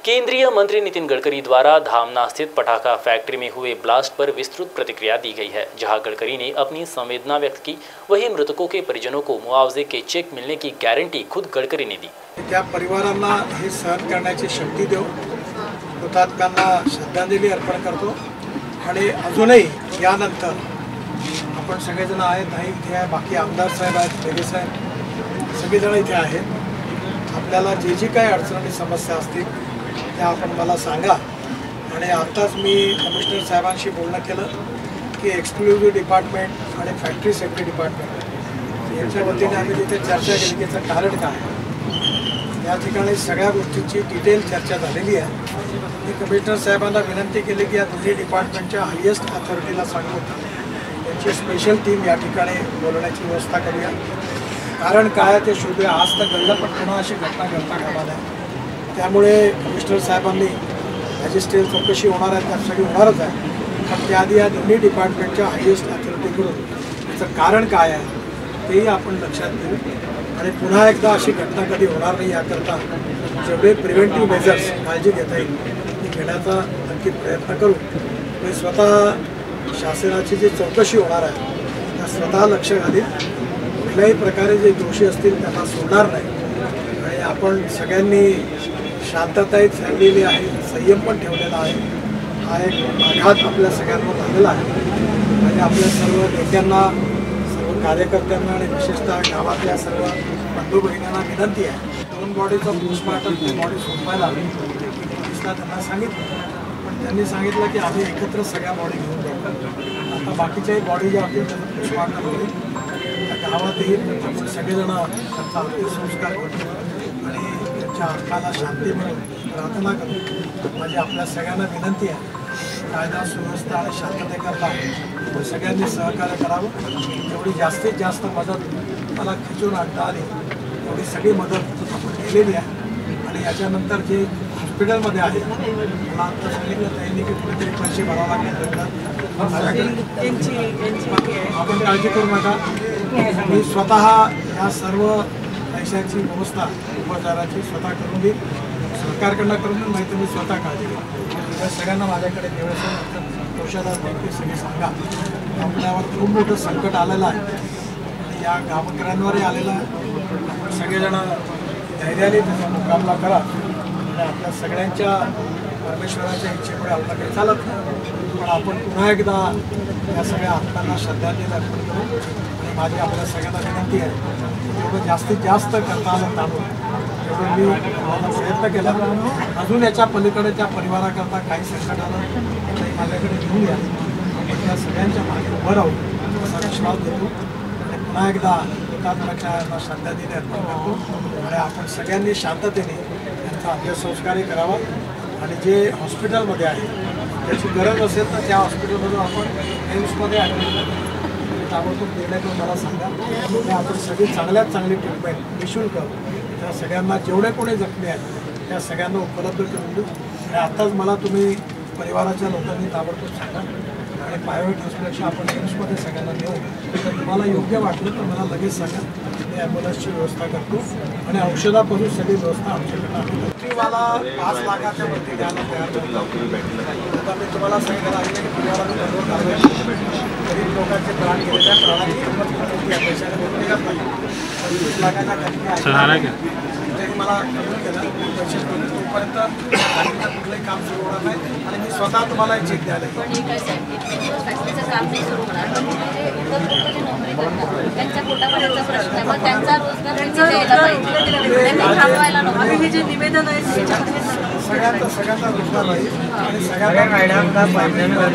केंद्रीय मंत्री नितिन गडकरी द्वारा धामना स्थित पटाखा फैक्ट्री में हुए ब्लास्ट पर विस्तृत प्रतिक्रिया दी गई है, जहां गडकरी ने अपनी संवेदना व्यक्त की। वहीं मृतकों के परिजनों को मुआवजे के चेक मिलने की गारंटी खुद गडकरी ने दी। त्या परिवारांना हे सहन करण्याची शक्ती देऊ, हुतात्म्यांना श्रद्धांजली अर्पण करतो आणि अजूनही यानंतर आपण सगळेजण आहेत, नाही इथे आहे, बाकी आमदार साहेब आहेत, बेगे साहेब सगळेजण इथे आहेत। आपल्याला जी काही अडचणी समस्या असतील त्या आपण मला सांगा। आणि आताच मी कमिशनर साहेबांशी बोलणं केलं की एक्सक्लुझिव्ह डिपार्टमेंट आणि फॅक्टरी सेफ्टी डिपार्टमेंट यांच्या वतीने आम्ही तिथे चर्चा केली की याचं कारण काय आहे। या ठिकाणी सगळ्या गोष्टींची डिटेल चर्चा झालेली आहे। मी कमिशनर साहेबांना विनंती केली की या दोन्ही डिपार्टमेंटच्या हायेस्ट अथॉरिटीला सांगून त्यांची स्पेशल टीम या ठिकाणी बोलवण्याची व्यवस्था करूया। कारण काय ते शोधूया। आज तर घडलं, पण पुन्हा अशी घटना घडता कामा नये। त्यामुळे कमिशनर साहेबांनी मॅजिस्ट्रेट चौकशी होणार आहे, त्यात सगळी होणारच आहे, पण त्याआधी या दोन्ही डिपार्टमेंटच्या हायेस्ट अथॉरिटीकडून त्याचं कारण काय आहे तेही आपण लक्षात घेऊ आणि पुन्हा एकदा अशी घटना कधी होणार नाही याकरता जेवढे प्रिव्हेंटिव्ह मेजर्स काळजी घेता येईल ती घेण्याचा नक्की प्रयत्न करू। मी स्वतः शासनाची जी चौकशी होणार आहे त्या स्वतः लक्ष घालीन, कुठल्याही प्रकारे जे दोषी असतील त्यांना सोडणार नाही आणि आपण सगळ्यांनी शांतताही ठेवलेली आहे, संयम पण ठेवलेला आहे। हा एक आघात आपल्या सगळ्यांवर झालेला आहे आणि आपल्या सर्व नेत्यांना, सर्व कार्यकर्त्यांना आणि विशेषतः गावातल्या सर्व बंधू भगिनींना विनंती आहे, दोन बॉडीचं पोस्टमॉर्टम बॉडी सोडवायला पोलिसला त्यांना सांगितलं, पण त्यांनी सांगितलं की आम्ही एकत्र सगळ्या बॉडी घेऊन जाऊ। आता बाकीच्याही बॉडी ज्या होतील त्याचं पोस्टमॉर्टम होईल, त्या गावातही आपण सगळेजण त्यांचा अंत्यसंस्कार करू आणि त्यांच्या आत्म्याला शांती मिळून प्रार्थना करू। माझी आपल्या सगळ्यांना विनंती आहे, कायदा सुव्यवस्था आणि शांततेकरता सगळ्यांनी सहकार्य करावं। जेवढी जास्तीत जास्त मदत मला खिचून आणता आली तेवढी सगळी मदत आपण केलेली आहे आणि याच्यानंतर जे हॉस्पिटलमध्ये आहे मला आता सांगितलं त्यांनी की कुठेतरी पैसे भरावे लागले, आपण काळजी करू नका। मी स्वतः या सर्व पैशांची व्यवस्था उपचाराची स्वतः करून देईन, सरकारकडनं करून देईन, माहिती मी स्वतः काळजी घेईन। त्या सगळ्यांना माझ्याकडे देवाचं औषधात देखील सगळी सांगा, आपल्यावर खूप मोठं संकट आलेलं आहे आणि या गावकऱ्यांवरही आलेलं आहे। सगळेजण धैर्याने त्याचा मुकाबला करा आणि आपल्या सगळ्यांच्या परमेश्वराच्या इच्छेमुळे आपल्याकडे चालत नाही, पण आपण पुन्हा एकदा या सगळ्या आत्म्यांना श्रद्धांजली अर्पण करू आणि माझी आपल्या सगळ्यांना विनंती आहे जेवढं जास्तीत जास्त करता आलं ताणून तेवढं मी प्रयत्न केला। अजून याच्या पलीकडे त्या परिवाराकरता काही संकट आलं तरी माझ्याकडे घेऊन या, आपण त्या सगळ्यांच्या मागे उभं राहू असा विश्वास देतो आणि पुन्हा एकदा हुतात्म्यांना श्रद्धांजली अर्पण करतो आणि आपण सगळ्यांनी शांततेने त्यांचा अंत्यसंस्कारही करावा आणि जे हॉस्पिटलमध्ये आहे त्याची गरज असेल तर त्या हॉस्पिटलमधून आपण एम्समध्ये ॲडमिट ताबडतोब निर्णय करून मला सांगा, आणि आपण सगळी चांगल्यात चांगली ट्रीटमेंट निःशुल्क त्या सगळ्यांना जेवढे कोणी जखमी आहेत त्या सगळ्यांना उपलब्ध करून देऊ। आणि आत्ताच मला तुम्ही परिवाराच्या लोकांनी ताबडतोब सांगा आणि प्रायव्हेट हॉस्पिटलच्या आपण एम्समध्ये सगळ्यांना नेऊ, तर तुम्हाला योग्य वाटलं तर मला लगेच सांगा, मी ॲम्ब्युलन्सची व्यवस्था करतो आणि औषधापासून सगळी व्यवस्था आमच्याकडे आहे। मला 5 लाखाच्या वरती द्यायला तयार करतो। आता मी तुम्हाला सांगितलं आहे की परिवाराने गरीब लोकांचे प्राण गेले, त्या प्राणाची किंमत किती आहे पैशाने बोलून निघत नाही। 25 लाखाच्या तरी मला कबूल केलं, पैसे तोपर्यंत कुठलंही काम सुरू होणार नाही आणि मी स्वतः तुम्हाला एक चेक द्यायला त्यांच्या पोटापाण्याचा प्रश्न आहे, मग त्यांचा रोजगार द्यायला पाहिजे, थांबवायला नको। हे जे निवेदन आहे सगळ्यांचा रोजगार राहील आणि सगळ्यांना